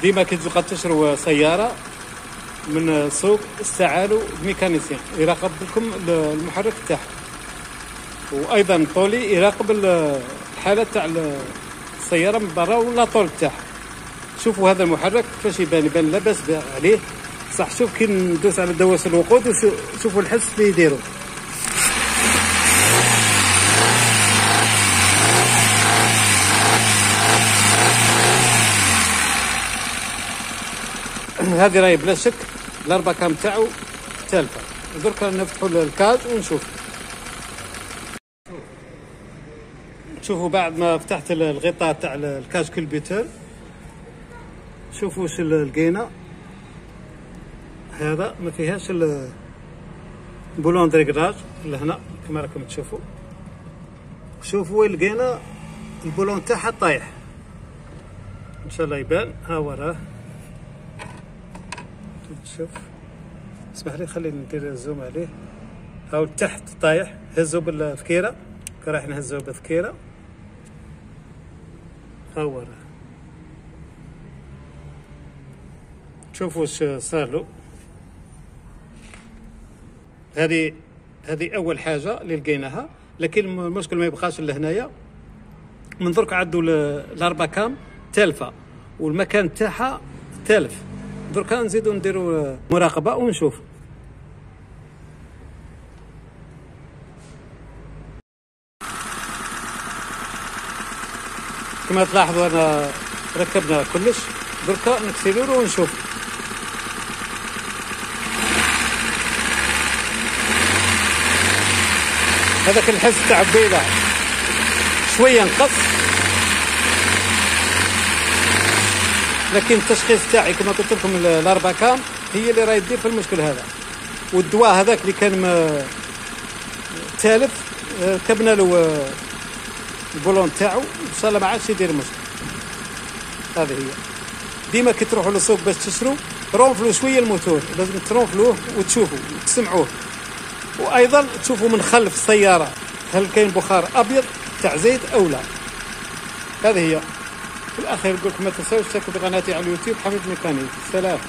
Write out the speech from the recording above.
ديما كي تبقى تشرو سياره من سوق استعانوا بميكانيسيان يراقب لكم المحرك تاعها، وايضا طولي يراقب الحاله تاع السياره من برا ولا طول تاعها. شوفوا هذا المحرك كيفاش يبان لاباس عليه صح. شوف كي ندوس على دواسه الوقود وشوفوا الحس اللي يديروا. هذه راهي بلا شك الاربع كام تاعو تالفه. درك نفتحوا الكاز ونشوف. شوفوا بعد ما فتحت الغطاء تاع الكاز كولبيتر، شوفوا واش لقينا. هذا ما فيهاش البولون دريكراج لهنا كما راكم تشوفوا. شوفوا وين لقينا البولون تاعها طايح، ان شاء الله يبان. ها وراه شوف. اسمح لي خليني ندير الزوم عليه. هاو تحت طايح، هزو بالذكيره، راح نهزو بالذكيره. ها وراه شوفوا واش صار له. هذه اول حاجه اللي لقيناها، لكن المشكل ما يبقاش لهنايا. من درك عدوا الاربع كام تالفه والمكان تاعها تالف. دركا نزيدو نديرو مراقبه ونشوف. كما تلاحظوا انا ركبنا كلش، دركا نكسيلورو ونشوف. هذاك الحس تاع بيلا شويه نقص، لكن التشخيص تاعي كما قلت لكم الاربع كام هي اللي راهي تدير في المشكل هذا. والدواء هذاك اللي كان تالف ركبنا له البولون تاعو ان شاء الله ما عادش يدير مشكل. هذه هي. ديما كي تروحوا للسوق باش تشرو رونفلو شويه الموتور، لازم ترونفلوه وتشوفوا وتسمعوه، وايضا تشوفوا من خلف السياره هل كاين بخار ابيض تاع زيت او لا. هذه هي. في الاخير نقول لكم ما تنساوش تشتركوا بقناتي على اليوتيوب حميد ميكانيك. سلام.